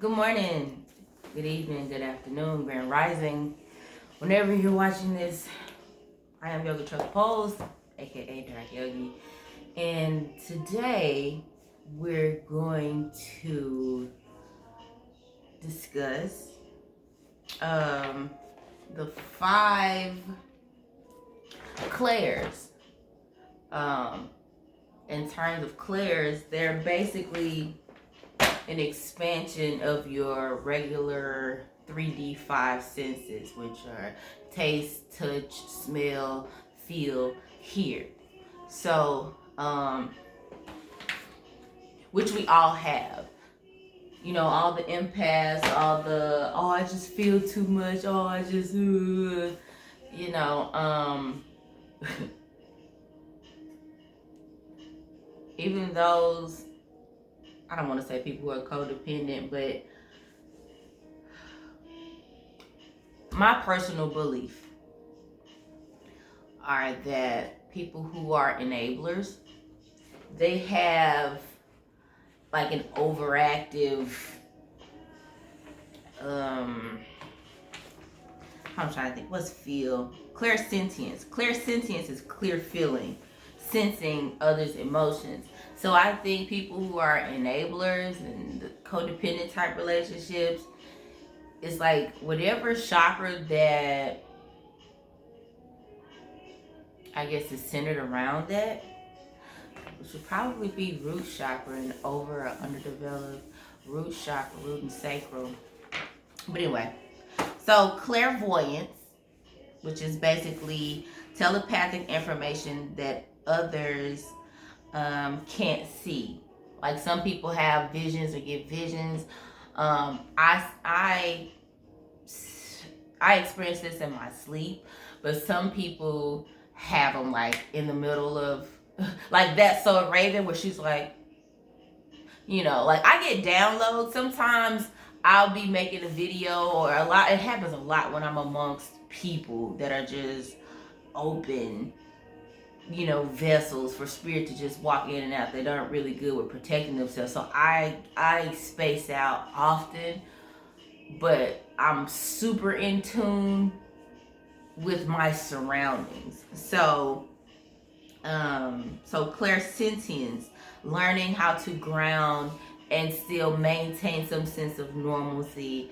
Good morning, good evening, good afternoon, grand rising. Whenever you're watching this, I am Yoga Truck Pose, aka Dark Yogi, and today we're going to discuss the 5 clairs. In terms of clairs, they're basically an expansion of your regular 3D 5 senses, which are taste, touch, smell, feel, hear. So, which we all have. You know, all the empaths, all the, oh, I just feel too much, oh, I just, even those, I don't want to say people who are codependent, but my personal belief are that people who are enablers, they have like an overactive, I'm trying to think, what's feel? Clairsentience. Clairsentience is clear feeling, sensing others' emotions. So I think people who are enablers and the codependent type relationships, it's like whatever chakra that I guess is centered around that, which would probably be root chakra and over or underdeveloped root chakra, root and sacral. But anyway, so clairvoyance, which is basically telepathic information that others can't see. Like some people have visions or get visions. I experience this in my sleep, but some people have them like in the middle of like that. So Raven, where she's like, like I get downloads sometimes. I'll be making a video or a lot. It happens a lot when I'm amongst people that are just open, vessels for spirit to just walk in and out. They aren't really good with protecting themselves. So I space out often, but I'm super in tune with my surroundings. So clairsentience, learning how to ground and still maintain some sense of normalcy.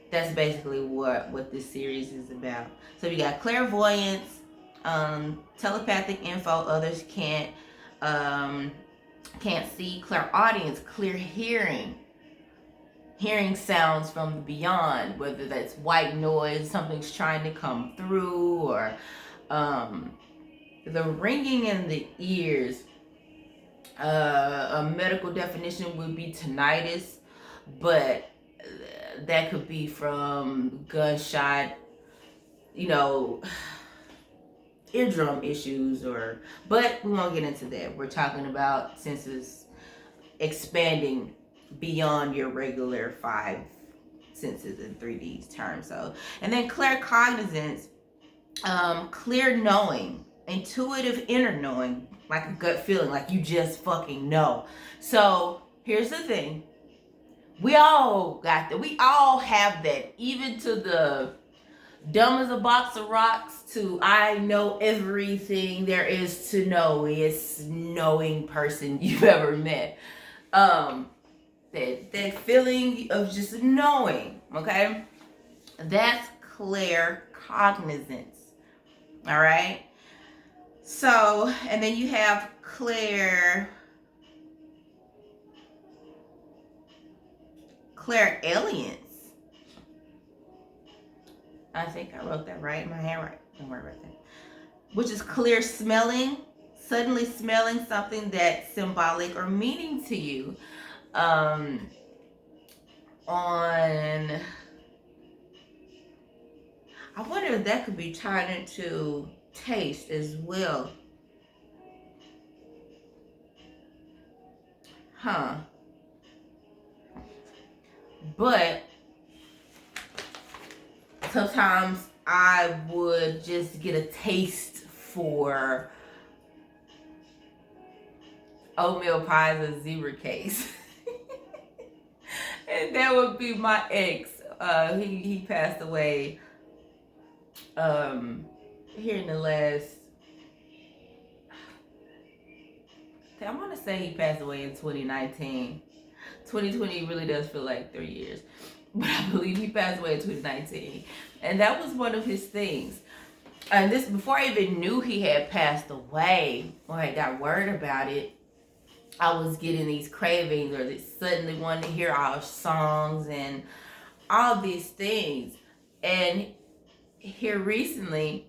That's basically what this series is about. So we got clairvoyance, telepathic info others can't see, clairaudience, clear hearing sounds from the beyond, whether that's white noise, something's trying to come through, or the ringing in the ears. A medical definition would be tinnitus, but that could be from gunshot, eardrum issues, but we won't get into that. We're talking about senses expanding beyond your regular 5 senses in 3D terms. So, and then claircognizance, clear knowing, intuitive inner knowing, like a gut feeling, like you just fucking know. So here's the thing, we all got that. We all have that, even to the dumb as a box of rocks to I know everything there is to know. It's knowing person you've ever met. That feeling of just knowing, okay? That's claircognizance. All right. So, and then you have clairalience. I think I wrote that right in my handwriting. Don't worry about that. Which is clear smelling, suddenly smelling something that's symbolic or meaning to you. I wonder if that could be tied into taste as well. Huh. But sometimes I would just get a taste for oatmeal pies and zebra cakes. And That would be my ex. He passed away here in the last, I want to say he passed away in 2019. 2020 really does feel like 3 years, but I believe he passed away in 2019, and that was one of his things. And this, before I even knew he had passed away or I got word about it, I was getting these cravings, or suddenly wanting to hear our songs and all these things. And here recently,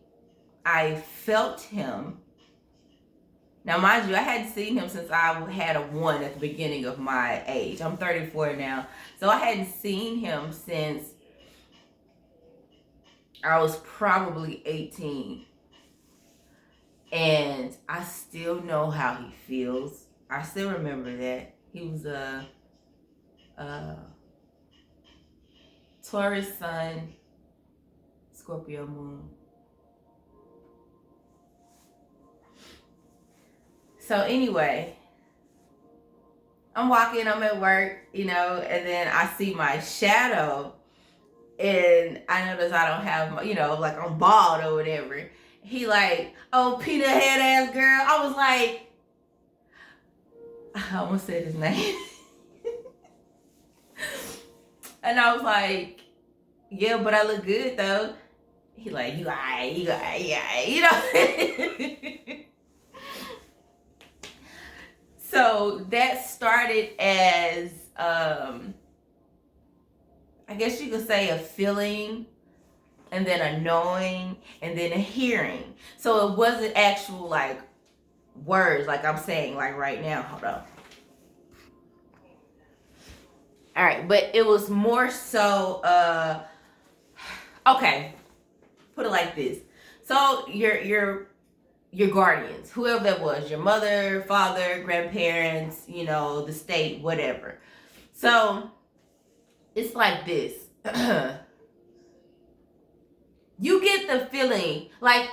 I felt him. Now, mind you, I hadn't seen him since I had a 1 at the beginning of my age. I'm 34 now. So I hadn't seen him since I was probably 18. And I still know how he feels. I still remember that. He was a Taurus sun, Scorpio moon. So anyway, I'm walking, I'm at work, and then I see my shadow, and I notice I don't have my, like I'm bald or whatever. He like, oh, peanut head ass girl. I was like, I almost said his name. And I was like, yeah, but I look good though. He like, you alright, So that started as, I guess you could say, a feeling, and then a knowing, and then a hearing. So it wasn't actual like words like I'm saying like right now. Hold on. All right, but it was more so, okay, put it like this. So your guardians, whoever that was, your mother, father, grandparents, the state, whatever. So it's like this. You get the feeling like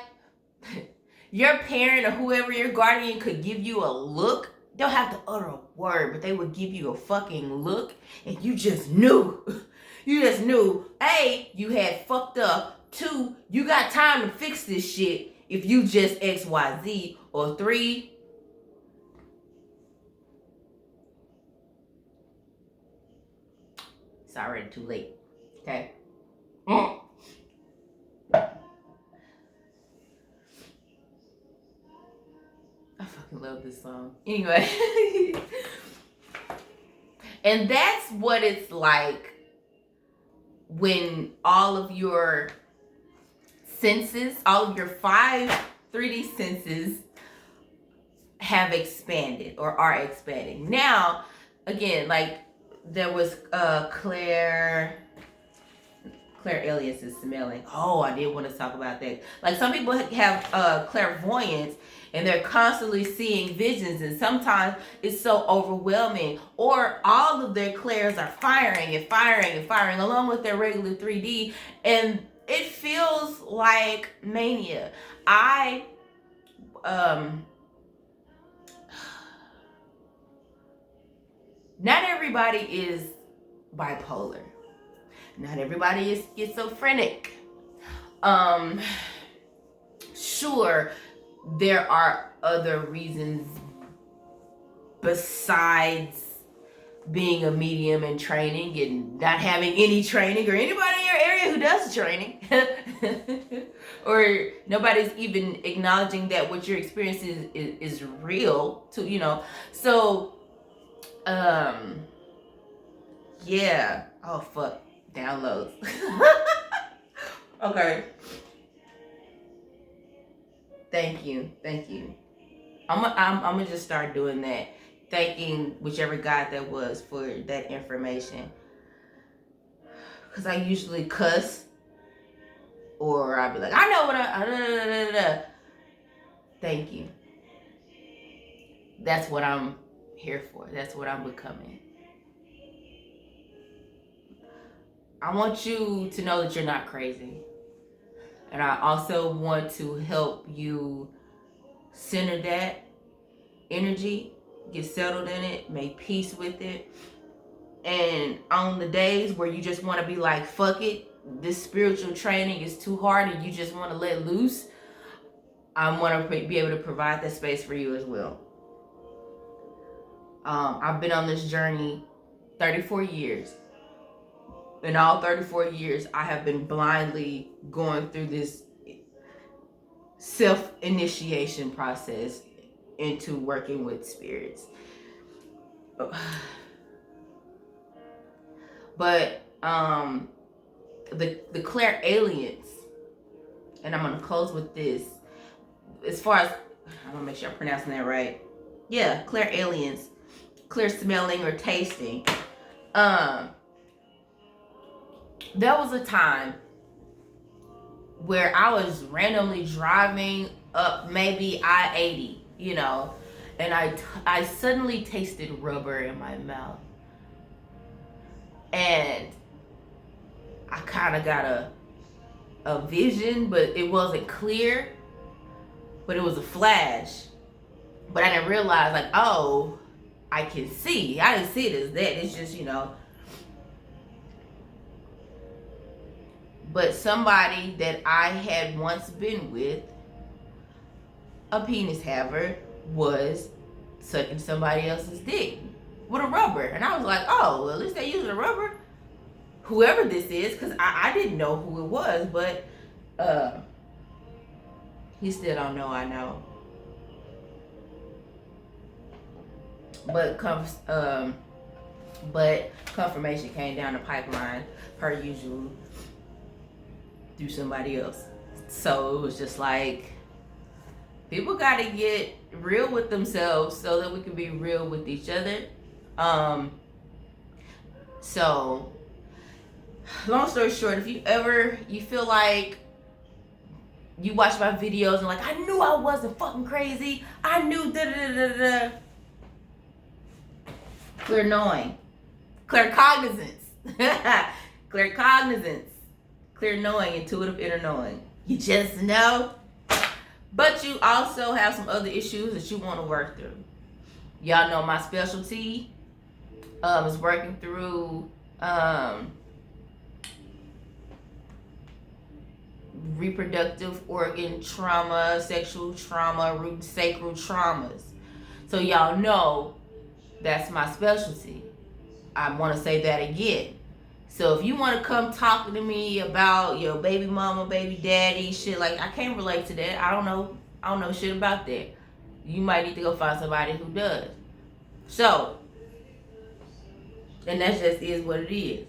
your parent or whoever your guardian could give you a look. They'll have to utter a word, but they would give you a fucking look, and you just knew. You just knew, A, you had fucked up. 2, you got time to fix this shit if you just XYZ. Or 3, it's already too late. Okay? I fucking love this song. Anyway. And that's what it's like when all of your senses, all of your 5 3D senses have expanded or are expanding. Now, again, like there was Claire Elias is smelling. Oh, I did want to talk about that. Like some people have clairvoyance, and they're constantly seeing visions, and sometimes it's so overwhelming, or all of their clairs are firing and firing and firing along with their regular 3D, and it feels like mania. Not everybody is bipolar. Not everybody is schizophrenic. Sure, there are other reasons besides being a medium and training and not having any training, or anybody in your area who does training. Or nobody's even acknowledging that what you're experiencing is real too, So, yeah. Oh, fuck. Downloads. Okay. Thank you. I'm gonna just start doing that. Thanking whichever God that was for that information. Because I usually cuss, or I'll be like, I know what Thank you. That's what I'm here for. That's what I'm becoming. I want you to know that you're not crazy. And I also want to help you center that energy, get settled in it, make peace with it, And on the days where you just want to be like, fuck it, this spiritual training is too hard and you just want to let loose, I want to be able to provide that space for you as well. I've been on this journey 34 years. In all 34 years, I have been blindly going through this self-initiation process into working with spirits. But the clair aliens, and I'm gonna close with this. As far as, I'm gonna make sure I'm pronouncing that right. Yeah, clair aliens, clear smelling or tasting. There was a time where I was randomly driving up maybe I-80, you know, and I suddenly tasted rubber in my mouth. And I kind of got a vision, but it wasn't clear, but it was a flash. But I didn't realize, like, oh, I can see. I didn't see it as that. It's just, you know. But somebody that I had once been with, a penis haver, was sucking somebody else's dick with a rubber. And I was like, oh, well, at least they using a rubber. Whoever this is, because I didn't know who it was, but he still don't know I know. But confirmation came down the pipeline, per usual, through somebody else. So it was just like, people got to get real with themselves so that we can be real with each other. So long story short, if you feel like you watch my videos and like, I knew I wasn't fucking crazy, I knew clear knowing, clear cognizance, clear cognizance, clear knowing, intuitive inner knowing. You just know. But you also have some other issues that you want to work through. Y'all know my specialty is working through reproductive organ trauma, sexual trauma, root sacral traumas. So y'all know that's my specialty. I want to say that again. So if you want to come talking to me about your baby mama, baby daddy, shit, like, I can't relate to that. I don't know shit about that. You might need to go find somebody who does. So, and that just is what it is.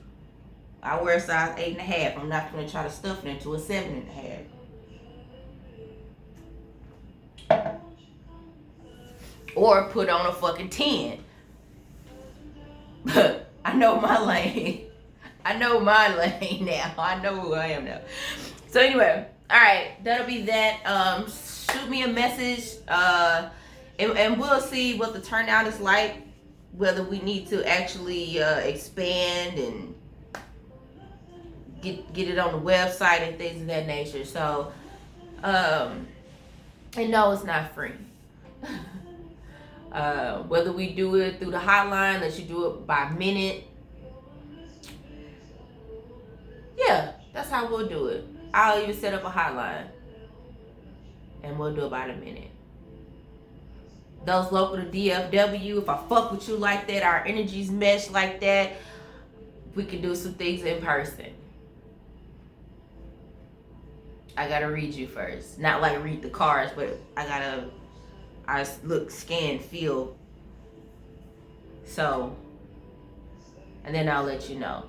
I wear a size 8.5. I'm not going to try to stuff it into a 7.5. Or put on a fucking 10. But I know my lane. I know my lane now. I know who I am now. So anyway, all right, that'll be that. Shoot me a message, and we'll see what the turnout is like. Whether we need to actually expand and get it on the website and things of that nature. So, and no, it's not free. Whether we do it through the hotline, let you do it by minute. Yeah, that's how we'll do it. I'll even set up a hotline, and we'll do it by the minute. Those local to DFW, if I fuck with you like that, our energies mesh like that, we can do some things in person. I gotta read you first. Not like read the cards, but I look, scan, feel. So, and then I'll let you know.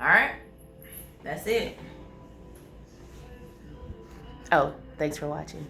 Alright? That's it. Oh, thanks for watching.